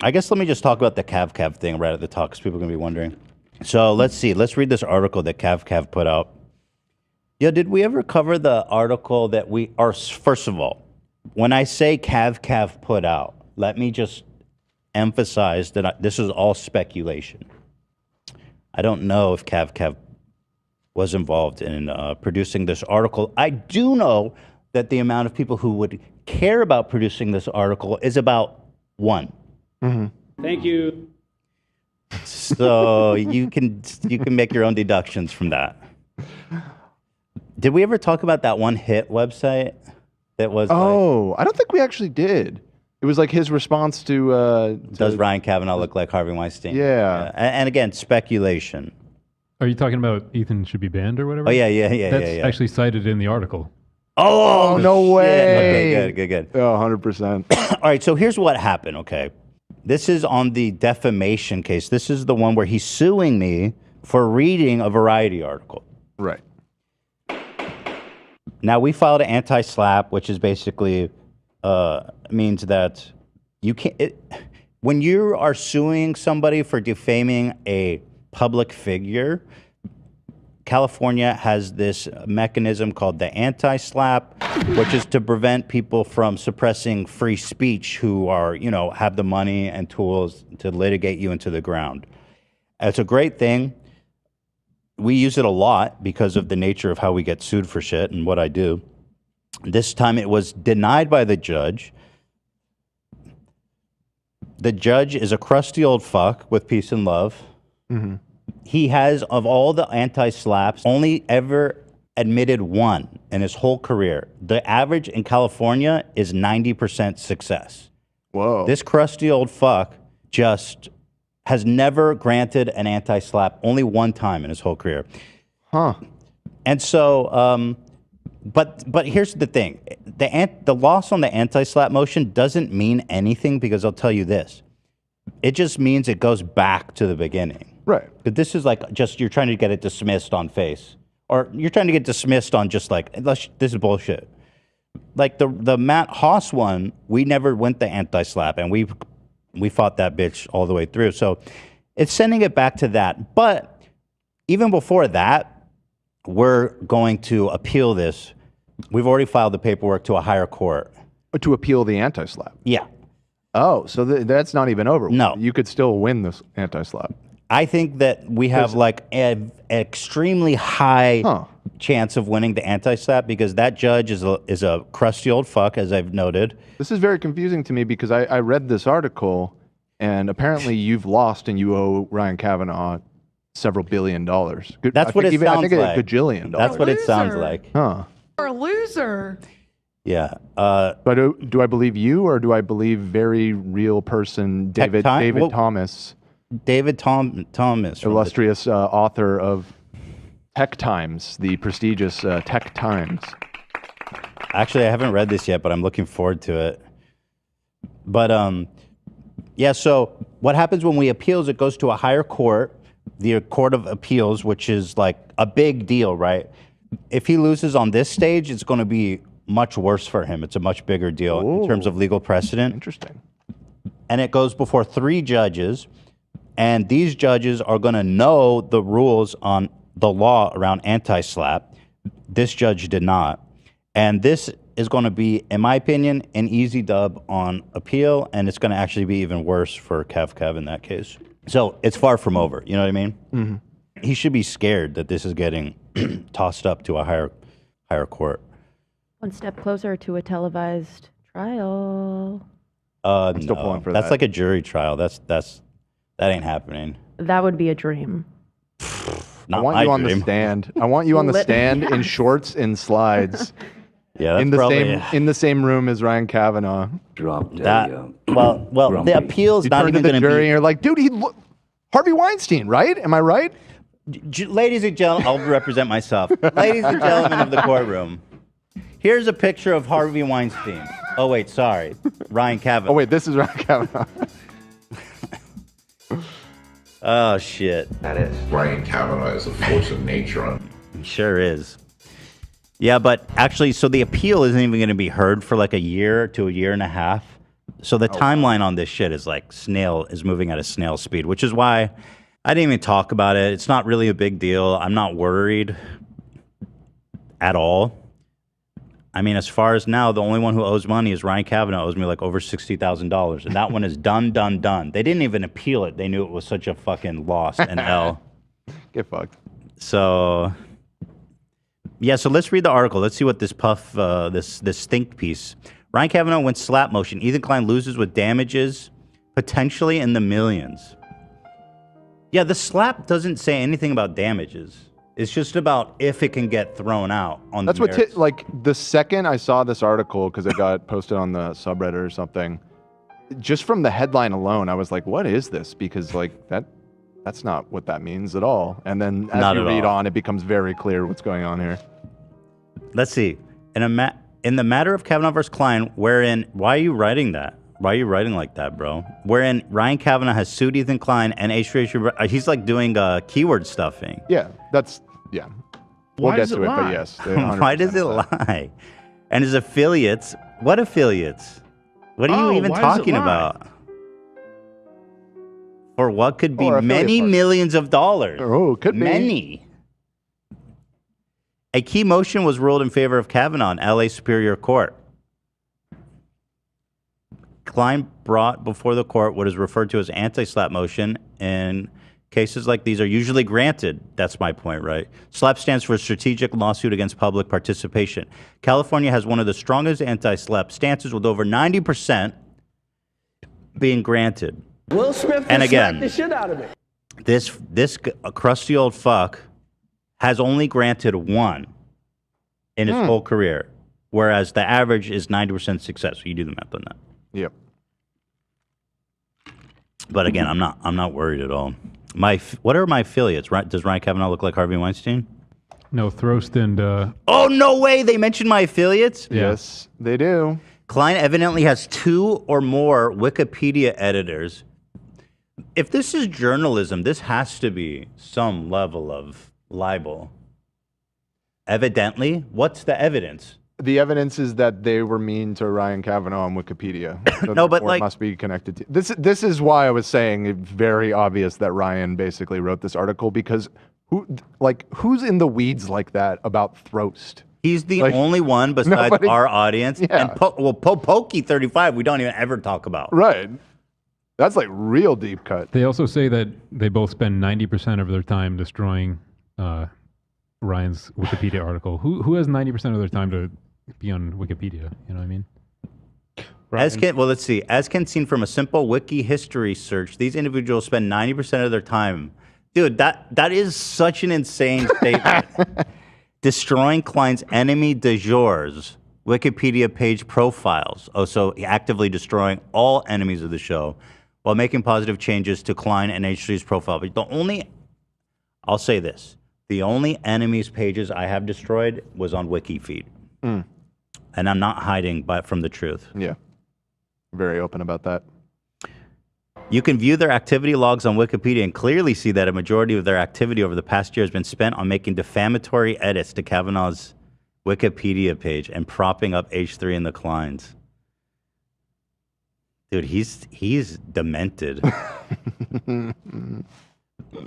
I guess let me just talk about the Kav Kav thing right at the top because people are going to be wondering. So let's see. Let's read this article that Kav Kav put out. Yeah, did we ever cover the article that we are? First of all, when I say Kav Kav put out, let me just emphasize that this is all speculation. I don't know if Kav Kav was involved in producing this article. I do know that the amount of people who would care about producing this article is about 1. Mm-hmm. Thank you. So you can make your own deductions from that. Did we ever talk about that one hit website that was? Oh, I don't think we actually did. It was like his response to Does Ryan Kavanaugh look like Harvey Weinstein? Yeah. And again, speculation. Are you talking about Ethan should be banned or whatever? Oh yeah. That's actually cited in the article. Oh, no way. Okay, good. Oh, 100%. All right, so here's what happened, okay? This is on the defamation case. This is the one where he's suing me for reading a Variety article. Right. Now, we filed an anti-slap, which is basically means that you can't... when you are suing somebody for defaming a public figure, California has this mechanism called the anti-slap, which is to prevent people from suppressing free speech who are, have the money and tools to litigate you into the ground. It's a great thing. We use it a lot because of the nature of how we get sued for shit and what I do. This time it was denied by the judge. The judge is a crusty old fuck with peace and love. Mm-hmm. He has, of all the anti-slaps, only ever admitted 1 in his whole career. The average in California is 90% success. Whoa. This crusty old fuck just has never granted an anti-slap only 1 time in his whole career. Huh. And so, but here's the thing. The loss on the anti-slap motion doesn't mean anything because I'll tell you this. It just means it goes back to the beginning. Right. But this is like just you're trying to get it dismissed on face. Or you're trying to get dismissed on just like, this is bullshit. Like the Matt Haas one, we never went the anti-slap, and we fought that bitch all the way through. So it's sending it back to that. But even before that, we're going to appeal this. We've already filed the paperwork to a higher court. To appeal the anti-slap? Yeah. Oh, so that's not even over. No. You could still win this anti-slap. I think that we have like an extremely high chance of winning the anti-slap because that judge is a crusty old fuck, as I've noted. This is very confusing to me because I read this article, and apparently you've lost and you owe Ryan Kavanaugh several $1 billion. That's what it sounds like. I think a gajillion. That's what it sounds like. Huh. You're a loser. Yeah. But do I believe you or do I believe very real person David Thomas? David Thomas. Illustrious author of Tech Times, the prestigious Tech Times. Actually, I haven't read this yet, but I'm looking forward to it. But yeah, so what happens when we appeals, it goes to a higher court, the Court of Appeals, which is like a big deal, right? If he loses on this stage, it's going to be much worse for him. It's a much bigger deal in terms of legal precedent. Interesting. And it goes before 3 judges, and these judges are going to know the rules on the law around anti-slap. This judge did not. And this is going to be, in my opinion, an easy dub on appeal, and it's going to actually be even worse for Kav Kav in that case. So it's far from over. You know what I mean? Mm-hmm. He should be scared that this is getting tossed up to a higher court. One step closer to a televised trial. I'm still pulling for that. That's like a jury trial. That ain't happening. That would be a dream. Not I want my you on dream. the stand. I want you on the stand in shorts and slides. Yeah, that's in the same room as Ryan Kavanaugh. Well, the appeal's You not turn even to going the to jury be. and you're like, dude, Harvey Weinstein, right? Am I right? Ladies and gentlemen, I'll represent myself. Ladies and gentlemen of the courtroom, here's a picture of Harvey Weinstein. Oh wait, sorry, Ryan Kavanaugh. Oh wait, this is Ryan Kavanaugh. Oh shit. That is. Ryan Kavanaugh is a force of nature. He sure is. Yeah, but actually, so the appeal isn't even going to be heard for like a year to a year and a half. So the timeline on this shit is like moving at a snail speed, which is why I didn't even talk about it. It's not really a big deal. I'm not worried at all. I mean, as far as now, the only one who owes money is Ryan Kavanaugh. Owes me like over $60,000, and that one is done. They didn't even appeal it. They knew it was such a fucking loss and L. Get fucked. So, yeah. So let's read the article. Let's see what this this think piece. Ryan Kavanaugh wins slap motion. Ethan Klein loses with damages potentially in the millions. Yeah, the slap doesn't say anything about damages. It's just about if it can get thrown out on That's the merits. like the second I saw this article, because it got posted on the subreddit or something, just from the headline alone, I was like, what is this? Because like that's not what that means at all. And then as you read on, it becomes very clear what's going on here. Let's see. In the matter of Kavanaugh versus Klein, wherein, why are you writing that? Why are you writing like that, bro? Wherein Ryan Kavanaugh has sued Ethan Klein and he's like doing keyword stuffing. Yeah, yeah. We'll get to it, but yes. Why does it lie? And his affiliates, what affiliates? What are you even talking about? For what could be many millions of dollars. Oh, could be. Many. A key motion was ruled in favor of Kavanaugh in LA Superior Court. Klein brought before the court what is referred to as anti-slap motion, and cases like these are usually granted. That's my point, right? SLAP stands for strategic lawsuit against public participation. California has one of the strongest anti-SLAP stances, with over 90% being granted. Will Smith and again, the shit out of it. This crusty old fuck has only granted one in his whole career, whereas the average is 90% success. So you do the math on that. Yep. But again, I'm not worried at all. What are my affiliates? Right? Does Ryan Kavanaugh look like Harvey Weinstein? No, Throst and... Oh, no way! They mentioned my affiliates? Yes, they do. Klein evidently has 2 or more Wikipedia editors. If this is journalism, this has to be some level of libel. Evidently? What's the evidence? The evidence is that they were mean to Ryan Kavanaugh on Wikipedia. So no, but like... It must be connected to... This is why I was saying it's very obvious that Ryan basically wrote this article, because who's in the weeds like that about Throst? He's the only one besides our audience. Yeah. And Pokey 35, we don't even ever talk about. Right. That's like real deep cut. They also say that they both spend 90% of their time destroying Ryan's Wikipedia article. Who has 90% of their time to be on Wikipedia? You know what I mean? Let's see. As can seen from a simple wiki history search, these individuals spend 90% of their time. Dude, that is such an insane statement. Destroying Klein's enemy de jours Wikipedia page profiles. Oh, so actively destroying all enemies of the show while making positive changes to Klein and H3's profile. But I'll say this. The only enemies pages I have destroyed was on WikiFeed. And I'm not hiding from the truth. Yeah. Very open about that. You can view their activity logs on Wikipedia and clearly see that a majority of their activity over the past year has been spent on making defamatory edits to Kavanaugh's Wikipedia page and propping up H3 and the Kleins. Dude, he's demented.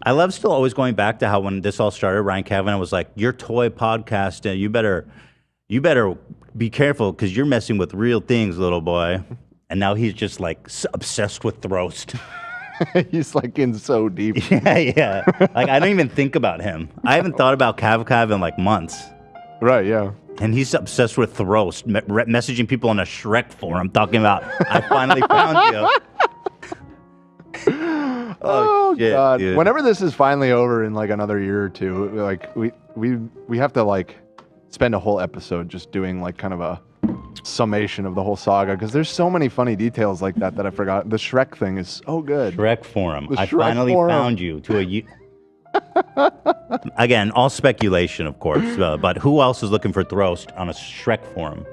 I love still always going back to how when this all started, Ryan Kavanaugh was like, "Your toy podcast, and you better be careful because you're messing with real things, little boy." And now he's just like obsessed with Throst. He's like in so deep. Yeah. Like I don't even think about him. I haven't thought about Kav Kav in like months. Right, yeah. And he's obsessed with Throst, messaging people on a Shrek forum talking about, "I finally found you." Oh shit, God! dude. Whenever this is finally over in like another year or two, like we have to like spend a whole episode just doing like kind of a summation of the whole saga, because there's so many funny details like that I forgot. The Shrek thing is so good. Shrek forum. I finally found you to a. Again, all speculation, of course. But who else is looking for Throst on a Shrek forum?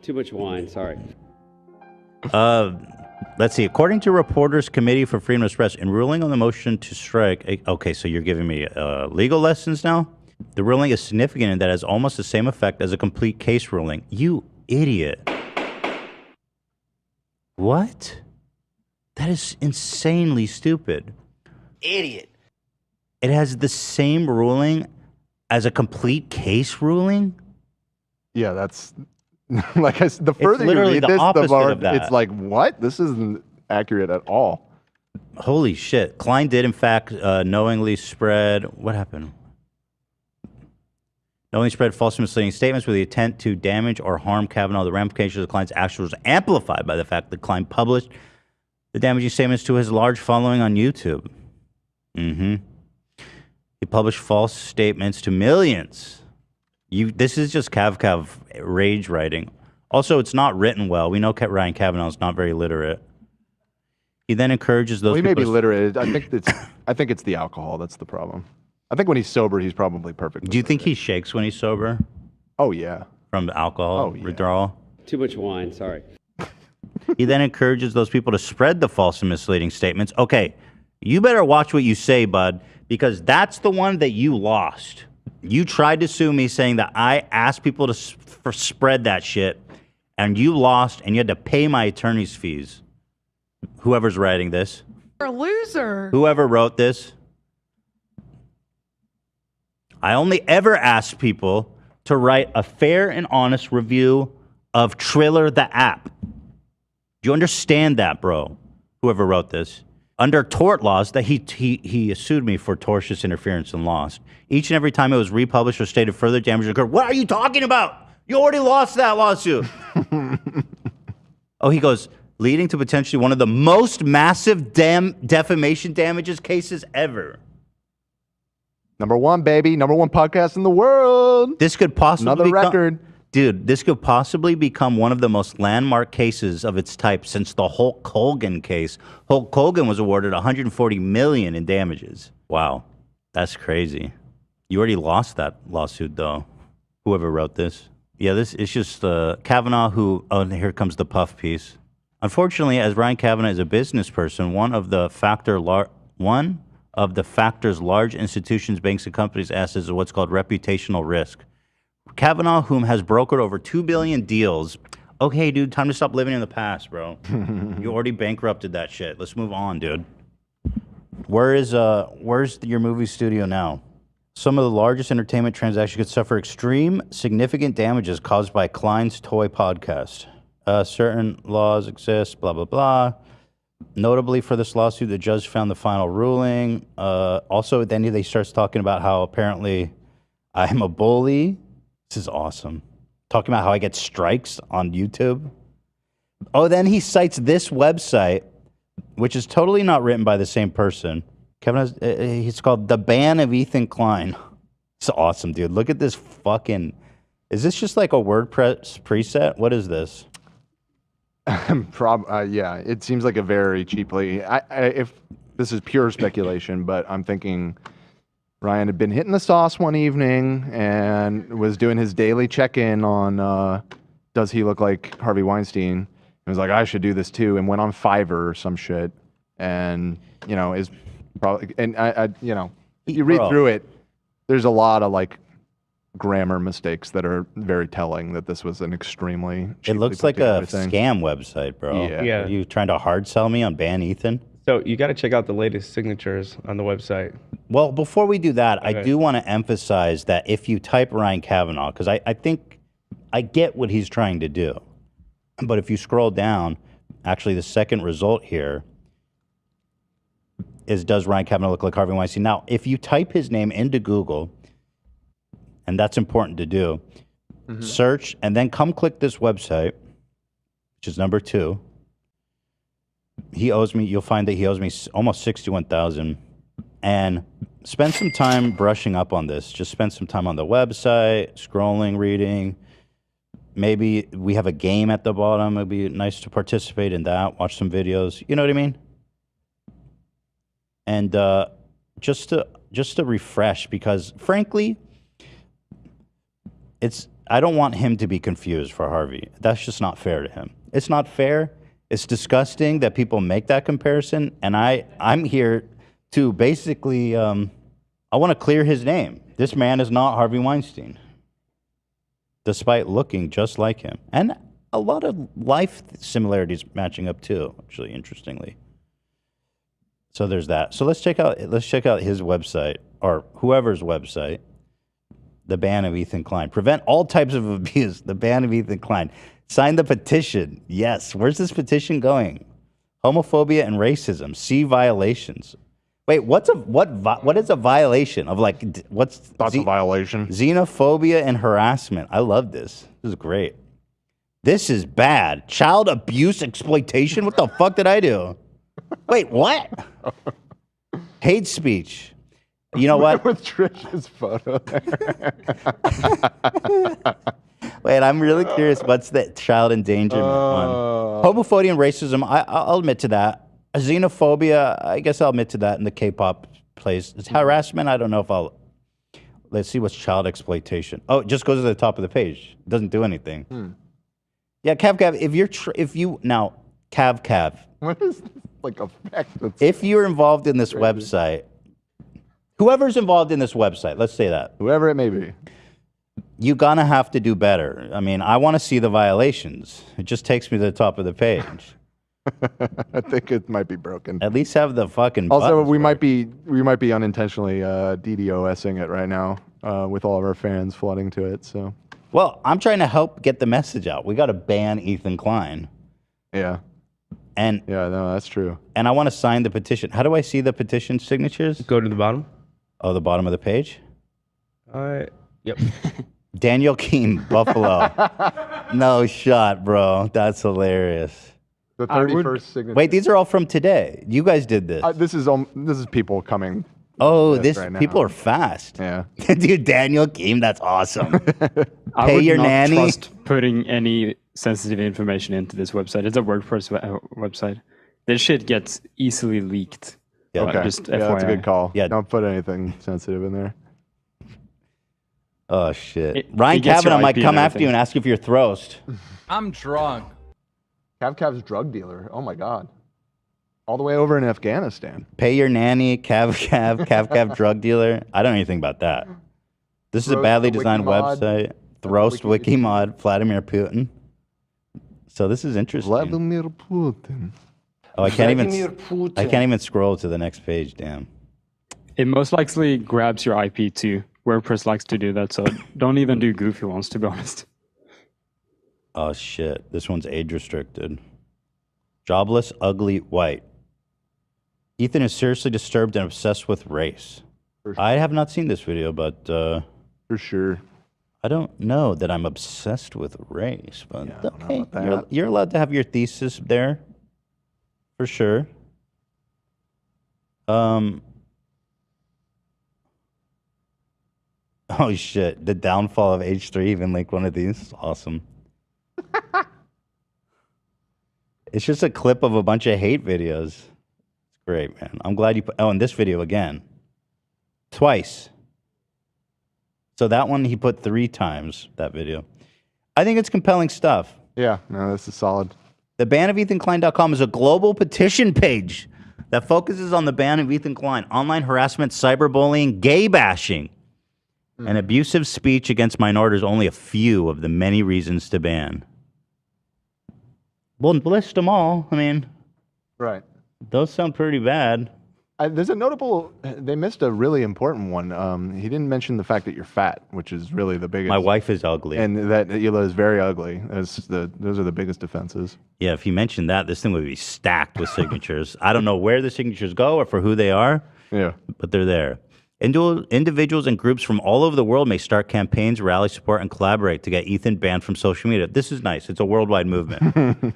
Too much wine. Sorry. Let's see. According to Reporters Committee for Freedom of Press, in ruling on the motion to strike, okay, so you're giving me legal lessons now? The ruling is significant in that it has almost the same effect as a complete case ruling. idiot. What? That is insanely stupid. Idiot. It has the same ruling as a complete case ruling? Yeah, that's like the further you literally read the this, the opposite more of that. it's like, what? This isn't accurate at all. Holy shit. Klein did, in fact, knowingly spread... What happened? Knowingly spread false and misleading statements with the intent to damage or harm Kavanaugh. The ramifications of Klein's actions was amplified by the fact that Klein published the damaging statements to his large following on YouTube. Mm-hmm. He published false statements to millions. This is just Kav Kav rage writing. Also, it's not written well. We know Ryan Kavanaugh is not very literate. He then encourages those Well, he may people be to- literate. I think it's the alcohol that's the problem. I think when he's sober, he's probably perfect. Do you think he shakes when he's sober? Oh, yeah. From alcohol withdrawal? Too much wine, sorry. He then encourages those people to spread the false and misleading statements. Okay, you better watch what you say, bud, because that's the one that you lost. You tried to sue me saying that I asked people to spread that shit, and you lost, and you had to pay my attorney's fees. Whoever's writing this. You're a loser. Whoever wrote this. I only ever ask people to write a fair and honest review of Triller the app. Do you understand that, bro? Whoever wrote this. Under tort laws, that he sued me for tortious interference and lost. Each and every time it was republished or stated further damage occurred. What are you talking about? You already lost that lawsuit. Oh, he goes, leading to potentially one of the most massive defamation damages cases ever. Number one, baby. Number one podcast in the world. This could possibly Another record. Dude, this could possibly become one of the most landmark cases of its type since the Hulk Hogan case. Hulk Hogan was awarded $140 million in damages. Wow, that's crazy. You already lost that lawsuit, though. Whoever wrote this. Yeah, this is just Kavanaugh who... Oh, and here comes the puff piece. Unfortunately, as Ryan Kavanaugh is a business person, one of the factors large institutions, banks, and companies ask is what's called reputational risk. Kavanaugh, whom has brokered over 2 billion deals. Okay, dude, time to stop living in the past, bro. You already bankrupted that shit. Let's move on, dude. Where's your movie studio now? Some of the largest entertainment transactions could suffer extreme, significant damages caused by Klein's toy podcast. Certain laws exist, blah, blah, blah. Notably for this lawsuit, the judge found the final ruling. Also, then he starts talking about how apparently I'm a bully. This is awesome. Talking about how I get strikes on YouTube. Oh, then he cites this website, which is totally not written by the same person. He's called The Ban of Ethan Klein. It's awesome, dude. Look at this fucking... Is this just like a WordPress preset? What is this? Yeah, it seems like a very cheaply... if this is pure speculation, but I'm thinking... Ryan had been hitting the sauce one evening and was doing his daily check-in on does he look like Harvey Weinstein. He was like, I should do this too, and went on Fiverr or some shit. And, is probably... And, if you read through it, there's a lot of, grammar mistakes that are very telling that this was an extremely... It looks like a scam website, bro. Yeah. Are you trying to hard sell me on Ban Ethan? So you got to check out the latest signatures on the website. Well, before we do that, Okay. I do want to emphasize that if you type Ryan Kavanaugh, because I think I get what he's trying to do. But if you scroll down, actually the second result here is, does Ryan Kavanaugh look like Harvey Weinstein? Now, if you type his name into Google, and that's important to do, search, and then come click this website, which is number 2. You'll find that he owes me almost $61,000, and spend some time brushing up on this. Just spend some time on the website, scrolling, reading. Maybe we have a game at the bottom. It'd be nice to participate in that. Watch some videos. You know what I mean? And just to refresh, because frankly, I don't want him to be confused for Harvey. That's just not fair to him. It's not fair. It's disgusting that people make that comparison, and I'm here to basically, I want to clear his name. This man is not Harvey Weinstein. despite looking just like him. And a lot of life similarities matching up too, actually, interestingly. So there's that. So let's check out his website, or whoever's website. The ban of Ethan Klein. Prevent all types of abuse. The ban of Ethan Klein. Sign the petition. Yes. Where's this petition going? Homophobia and racism. See violations. Wait, what is a violation of, like, what's That's a violation. Xenophobia and harassment. I love this. This is great. This is bad. Child abuse exploitation. What the fuck did I do? Wait, what? Hate speech. You know what? With Trish's photo there. Wait, I'm really curious. What's the child endangerment one? Homophobia and racism. I'll admit to that. Xenophobia. I guess I'll admit to that in the K-pop place. It's harassment. I don't know if I'll. Let's see what's child exploitation. Oh, it just goes to the top of the page. It doesn't do anything. Yeah, Kav Kav. Kav Kav. What is this, like, effect? If you're involved in this website, whoever's involved in this website, let's say that. Whoever it may be. You're going to have to do better. I mean, I want to see the violations. It just takes me to the top of the page. I think it might be broken. At least have the fucking Also, buttons we work. might be unintentionally DDoSing it right now with all of our fans flooding to it. So, Well, I'm trying to help get the message out. We got to ban Ethan Klein. yeah. And Yeah, no, that's true. and I want to sign the petition. How do I see the petition signatures? Go to the bottom. Oh, the bottom of the page? Yep. Daniel Keem, Buffalo. No shot, bro. That's hilarious. The 31st signature. Wait, these are all from today. You guys did this. This is people coming. Oh, this right now. people are fast. Yeah. Dude, Daniel Keem, that's awesome. I Pay would your not nanny. trust putting any sensitive information into this website. It's a WordPress website. This shit gets easily leaked. Yeah. Okay. Just Yeah, that's a FYI. good call. Yeah. Don't put anything sensitive in there. Oh shit. It Ryan gets your Kavanaugh might IP come and after you everything. and ask you if you're thrust. I'm drunk. Kav Kav's drug dealer. Oh my God. All the way over in Afghanistan. Pay your nanny, Kav Kav drug dealer. I don't know anything about that. This is a Throst badly the designed Wikimod. website. Throst Wiki- Wikimod, Vladimir Putin. So this is interesting. Vladimir Putin. Oh, I can't even scroll to the next page. Damn. It most likely grabs your IP too. WordPress likes to do that, so don't even do goofy ones, to be honest. Oh shit. This one's age restricted. Jobless, ugly, white. Ethan is seriously disturbed and obsessed with race. I have not seen this video, but For sure. I don't know that I'm obsessed with race. But Yeah, I don't know okay, about that. you're allowed to have your thesis there, for sure. Oh shit! The downfall of H3 even linked one of these. Awesome. It's just a clip of a bunch of hate videos. It's great, man. I'm glad you put. Oh, and this video again, twice. So that one he put 3 times. That video. I think it's compelling stuff. Yeah, no, this is solid. The ban of EthanKlein.com is a global petition page that focuses on the ban of Ethan Klein, online harassment, cyberbullying, gay bashing, and abusive speech against minorities. Only a few of the many reasons to ban. Well, list them all. I mean, Right. those sound pretty bad. There's a notable. They missed a really important one. He didn't mention the fact that you're fat, which is really the biggest. My wife is ugly. And that Hila is very ugly. Those are the biggest defenses. Yeah, if you mentioned that, this thing would be stacked with signatures. I don't know where the signatures go or for who they are, Yeah. but they're there. Individuals and groups from all over the world may start campaigns, rally support, and collaborate to get Ethan banned from social media. This is nice. It's a worldwide movement.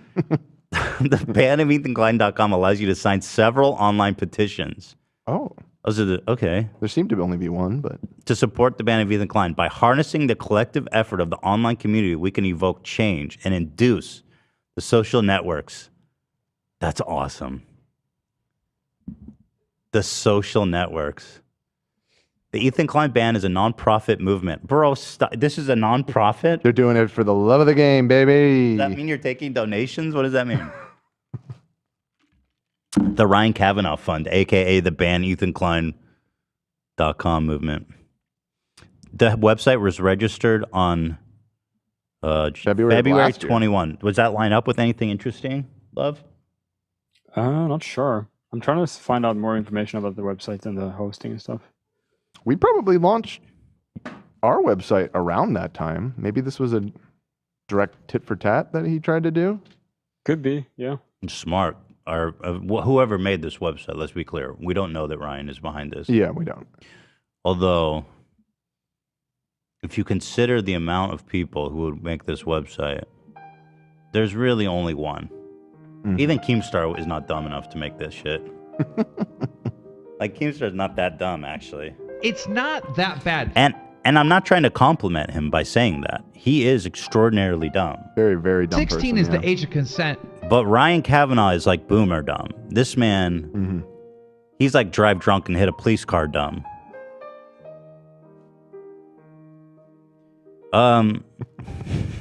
The ban of EthanKlein.com allows you to sign several online petitions. Oh. Okay. There seemed to only be one, but To support the ban of Ethan Klein. By harnessing the collective effort of the online community, we can evoke change and induce the social networks. That's awesome. The social networks. The Ethan Klein ban is a nonprofit movement. Bro, this is a nonprofit? they're doing it for the love of the game, baby. Does that mean you're taking donations? What does that mean? The Ryan Kavanaugh Fund, a.k.a. the ban EthanKlein.com movement. The website was registered on February of last year. 21. Was that line up with anything interesting, Love? Not sure. I'm trying to find out more information about the website and the hosting and stuff. We probably launched our website around that time. Maybe this was a direct tit for tat that he tried to do. Could be, yeah. Smart. Whoever made this website, let's be clear, we don't know that Ryan is behind this. Yeah, we don't. Although, if you consider the amount of people who would make this website, there's really only one. Even Keemstar is not dumb enough to make this shit. Like, Keemstar's not that dumb, actually. It's not that bad. And I'm not trying to compliment him by saying that. He is extraordinarily dumb. Very, very dumb 16 person, is yeah. the age of consent. But Ryan Kavanaugh is like boomer dumb. This man, he's like drive drunk and hit a police car dumb.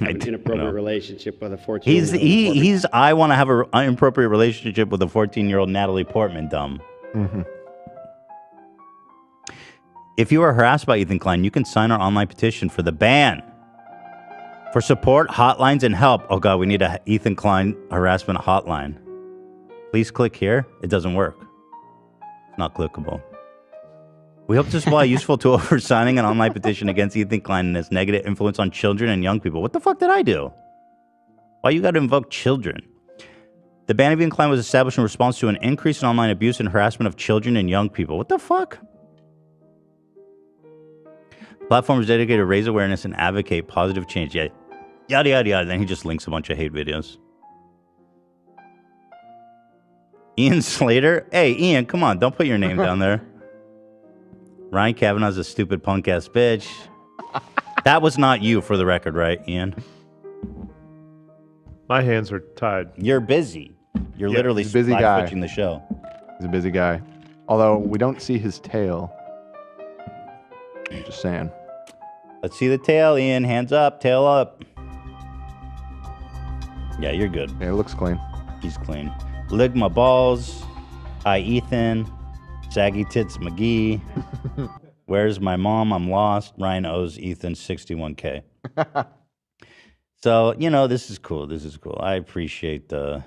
Inappropriate relationship with a 14-year-old. He's I want to have an inappropriate relationship with a 14-year-old Natalie Portman dumb. If you are harassed by Ethan Klein, you can sign our online petition for the ban. For support, hotlines, and help. Oh God, we need a Ethan Klein harassment hotline. Please click here. It doesn't work. It's not clickable. We hope to supply a useful tool for signing an online petition against Ethan Klein and his negative influence on children and young people. What the fuck did I do? Why you got to invoke children? The ban of Ethan Klein was established in response to an increase in online abuse and harassment of children and young people. What the fuck? The platform is dedicated to raise awareness and advocate positive change. Yeah, yada, yada, yada. Then he just links a bunch of hate videos. Ian Slater? Hey, Ian, come on. Don't put your name down there. Ryan Kavanaugh's a stupid punk-ass bitch. That was not you, for the record, right, Ian? My hands are tied. You're busy. You're literally he's a busy live guy. switching the show. He's a busy guy. Although we don't see his tail. I'm just saying. Let's see the tail, Ian. Hands up, tail up. Yeah, you're good. Yeah, it looks clean. He's clean. Ligma balls. Hi, Ethan. Saggy tits McGee. Where's my mom? I'm lost. Ryan owes Ethan 61K. So, you know, this is cool. This is cool. I appreciate the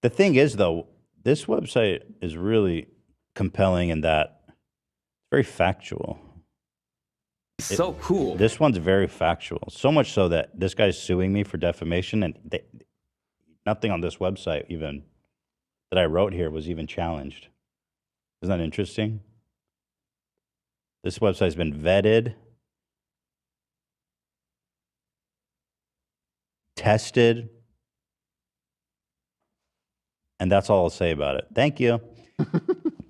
thing is, though, this website is really compelling in that it's very factual. So cool. This one's very factual. So much so that this guy's suing me for defamation, and nothing on this website even that I wrote here was even challenged. Isn't that interesting? This website's been vetted, tested, and that's all I'll say about it. Thank you.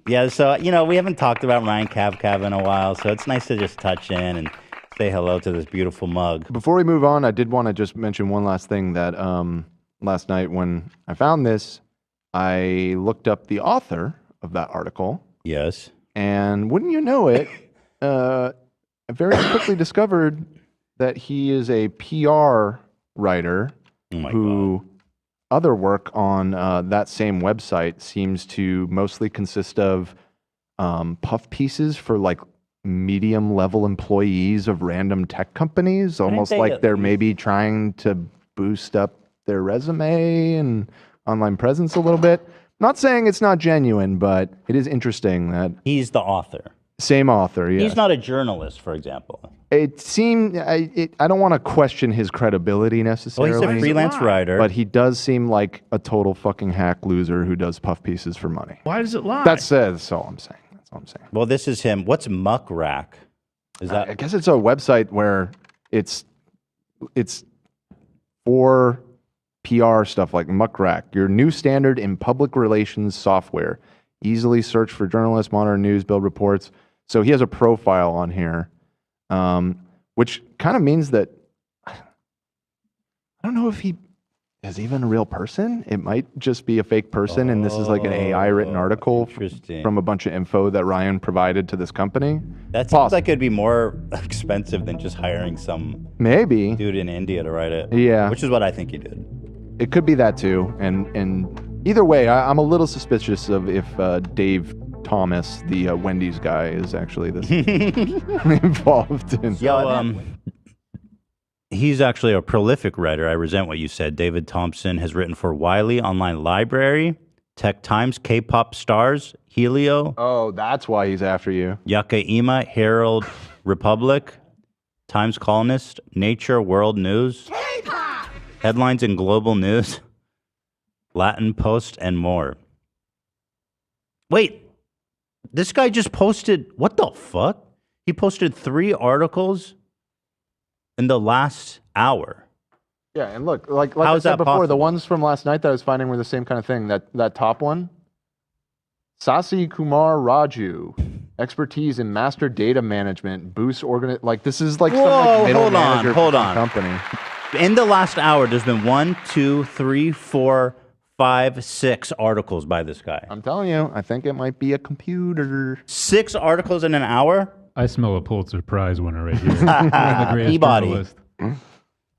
Yeah, so, you know, we haven't talked about Ryan Kav Kav in a while, so it's nice to just touch in and say hello to this beautiful mug. Before we move on, I did want to just mention one last thing that last night when I found this, I looked up the author of that article. Yes. And wouldn't you know it, I very quickly discovered that he is a PR writer who other work on that same website seems to mostly consist of puff pieces for like medium level employees of random tech companies, almost like they're maybe trying to boost up their resume and online presence a little bit. Not saying it's not genuine, but it is interesting that he's the author. Same author, yeah. He's not a journalist, for example. It seemed, I don't want to question his credibility necessarily. Well, he's a freelance writer. But he does seem like a total fucking hack loser who does puff pieces for money. Why does it lie? That's all I'm saying. That's all I'm saying. Well, this is him. What's Muck Rack? Is that? I guess it's a website where it's for PR stuff like Muck Rack, your new standard in public relations software. Easily search for journalists, monitor news, build reports. So he has a profile on here, which kind of means that I don't know if he is even a real person. It might just be a fake person, and this is like an AI written article from a bunch of info that Ryan provided to this company. That seems like it'd be more expensive than just hiring some dude in India to write it. Yeah, which is what I think he did. It could be that too, and either way, I'm a little suspicious of if Dave Thomas, the Wendy's guy, is actually this involved in. Yo, He's actually a prolific writer. I resent what you said. David Thompson has written for Wiley Online Library, Tech Times, K-pop Stars, Helio. Oh, that's why he's after you. Yakaima, Herald Republic, Times Colonist, Nature, World News, K-pop! Headlines in Global News, Latin Post, and more. Wait, this guy just posted, what the fuck? He posted 3 articles in the last hour. Yeah, and look, like How I is said that before, the possible? ones from last night that I was finding were the same kind of thing. That top one, Sasi Kumar Raju, expertise in master data management, boosts like this is like some like middle manager for some company. In the last hour, there's been 1, 2, 3, 4, 5, 6 articles by this guy. I'm telling you, I think it might be a computer. 6 articles in an hour? I smell a Pulitzer Prize winner right here. One of the greatest Peabody. journalists.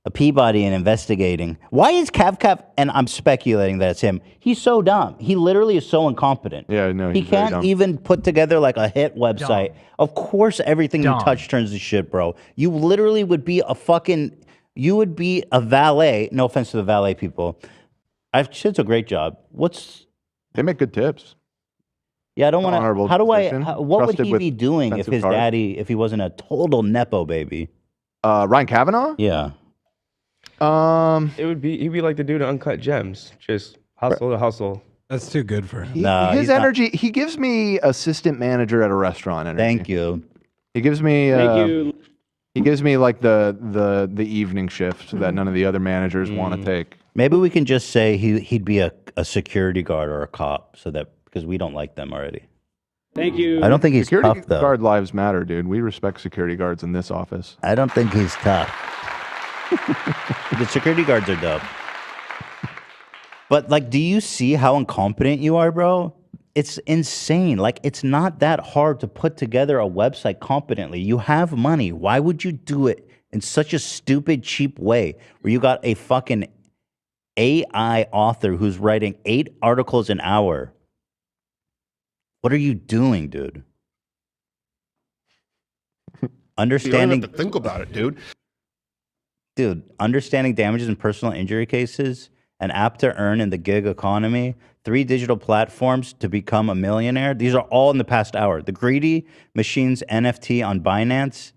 A Peabody in investigating. Why is Kav Kav, and I'm speculating that it's him, he's so dumb. He literally is so incompetent. Yeah, no, he he's very can't dumb. even put together like a hit website. Of course, everything you touch turns to shit, bro. You literally would be you would be a valet. No offense to the valet people. Shit's a great job. They make good tips. Yeah, I don't want Honorable to. position, What would trusted he with be doing if expensive his cars. daddy, if he wasn't a total nepo baby? Ryan Kavanaugh? Yeah. He'd be like the dude in Uncut Gems, just hustle to hustle. That's too good for him. His energy, he gives me assistant manager at a restaurant energy. Thank you. He gives me Thank you. he gives me like the evening shift that none of the other managers want to take. Maybe we can just say he'd be a security guard or a cop, so that because we don't like them already. Thank you. I don't think he's Security tough though. guard lives matter, dude. We respect security guards in this office. I don't think he's tough. The security guards are dope. But like, do you see how incompetent you are, bro? It's insane. Like, it's not that hard to put together a website competently. You have money. Why would you do it in such a stupid, cheap way where you got a fucking AI author who's writing 8 articles an hour? What are you doing, dude? Understanding. You don't have to think about it, dude. Dude, understanding damages in personal injury cases, an app to earn in the gig economy, 3 digital platforms to become a millionaire. These are all in the past hour. The Greedy Machines NFT on Binance,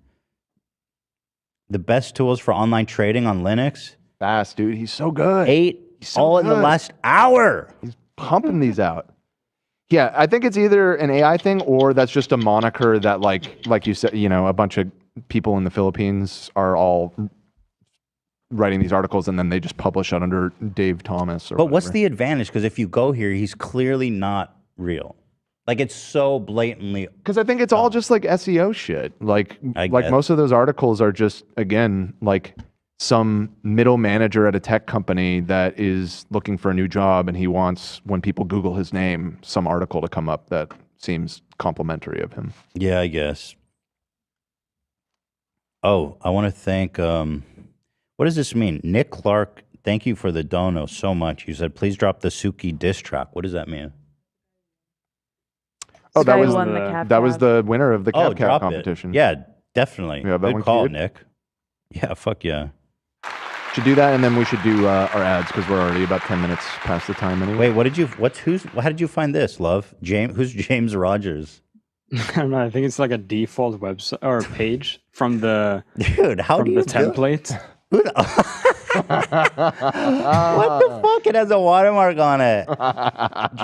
the best tools for online trading on Linux. Fast, dude. He's so good. 8 so all in the good. last hour. He's pumping these out. Yeah, I think it's either an AI thing or that's just a moniker that like you said, you know, a bunch of people in the Philippines are all writing these articles and then they just publish it under Dave Thomas or But what's whatever. the advantage? Because if you go here, he's clearly not real. Like, it's so blatantly. Because I think it's all just like SEO shit. Like guess. most of those articles are just, again, like some middle manager at a tech company that is looking for a new job and he wants, when people Google his name, some article to come up that seems complimentary of him. Yeah, I guess. Oh, I want to thank. What does this mean? Nick Clark, thank you for the dono so much. You said, please drop the Suki diss track. What does that mean? Oh, that guy was won the Kav that was Kav. the winner of the Oh, Kav Kav drop competition. it. Yeah, definitely. You have that Good one call, queued? Nick. Yeah, fuck yeah. Should do that, and then we should do our ads because we're already about 10 minutes past the time anyway. Wait, how did you find this, love? Who's James Rogers? I don't know. I think it's like a default website or page from the Dude, how from do the you do it? template. What the fuck? It has a watermark on it.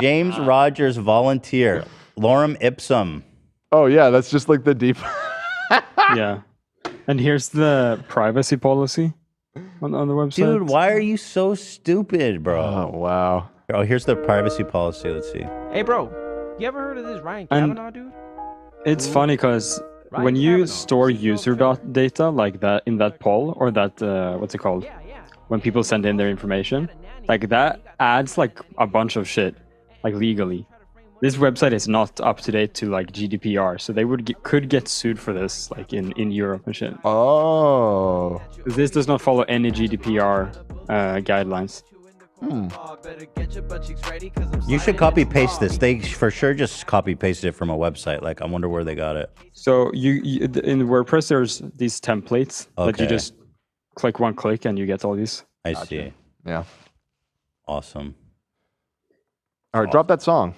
James Rogers, volunteer. Lorem ipsum. Oh yeah, that's just like the deep. Yeah. And here's the privacy policy on the website. Dude, why are you so stupid, bro? Oh wow. Oh, here's the privacy policy. Let's see. Hey, bro, you ever heard of this Ryan And- Kavanaugh dude? It's funny because Ryan when you Kavanaugh, store CEO of user data like that in that poll or that what's it called? When people send in their information, like that adds like a bunch of shit, like legally. This website is not up to date to like GDPR, so they could get sued for this, like in Europe and shit. Oh. This does not follow any GDPR guidelines. You should copy paste this. They for sure just copy pasted it from a website. Like, I wonder where they got it. So you in WordPress, there's these templates that Okay. you just click one click and you get all these. I see. Yeah. Awesome. All right, drop that song.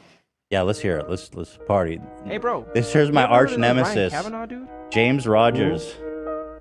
Yeah, let's hear it. Let's party. Hey, bro. Here's my You ever arch heard of this Ryan nemesis, Kavanaugh, dude? James Rogers,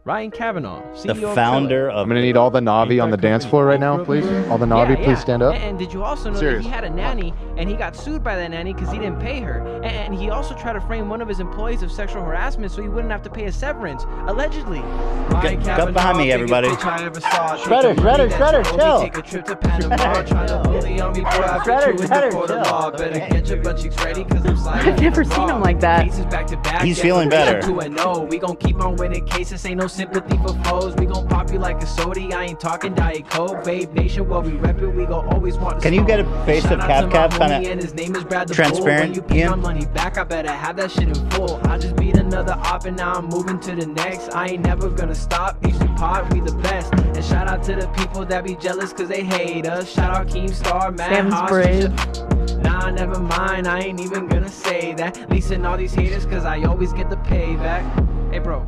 Ryan Kavanaugh, the CEO founder I'm of. gonna need all the Navi on the dance floor right now, please. All the Navi, please stand up. And did you also know Serious. that he had a nanny and he got sued by that nanny because he didn't pay her? And he also tried to frame one of his employees of sexual harassment so he wouldn't have to pay a severance, allegedly. Come behind me, everybody. Shredder, chill. Take a trip to Panama, try to bully on me, boy. I Shredder, put you in the court of law. Better get your butt cheeks ready because I'm sliding. I've never seen him like that. Cases back to back, He's yeah, feeling better. 2-0. We gon' keep on winning cases. Ain't no sympathy for foes. We gon' pop you like a sody. I ain't talking Diet Coke. Babe Nation, what we rep it. We gon' always want to Can you get a face of Kav Kav kind of transparent, When you pay my Ian? money back, I better have that shit in full. I just beat another op and now I'm moving to the next. I ain't never gonna stop. HC Pod, we the best. And shout out to the people that be jealous cause they hate us. Shout out Keemstar, Matt Sam's Haas. brave. Nah, never mind. I ain't even gonna say that. Leasing all these haters cause I always get the payback. Hey, bro.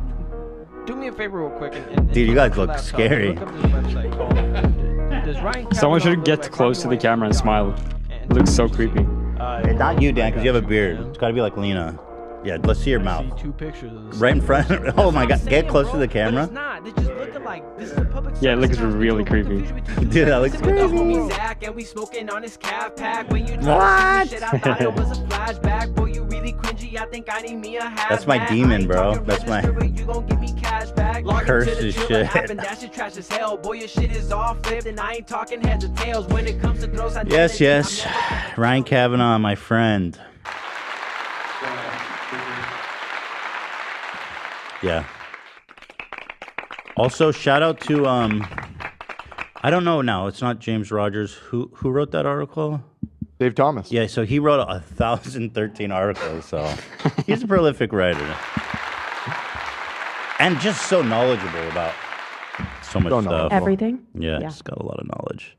Do me a favor real quick. And Dude, you guys pull look laptop. scary. Look up this website called- Does Ryan Someone Kavanaugh should look get like close to the Harvey camera and Weinstein? smile. It looks so creepy. Not you, Dan, because you have a beard. It's got to be like Lena. Yeah, let's see your mouth. See two pictures of this. Right in front. Oh my God, get close to the But camera. it's not. They just look alike. This is a public Yeah, it looks service really announcement. creepy. Dude, that looks With the homie crazy. Zach, and we smoking on his calf pack. When you What? shit, I thought it was a flashback. Boy, you really cringy. I think I need me a hat. That's my demon, bro. That's my You gon' give me cash back. Log into curse the is Triller shit. app and that shit trash as hell. Boy, your shit is all flipped, and I ain't talking heads or tails. When it comes to throws, I Yes, yes. Ryan Kavanaugh, my friend. Yeah. Also, shout out to I don't know now. It's not James Rogers. Who wrote that article? Dave Thomas. Yeah, so he wrote 1,013 articles. So he's a prolific writer, and just so knowledgeable about so much stuff. Everything? Yeah, Yeah. he's got a lot of knowledge.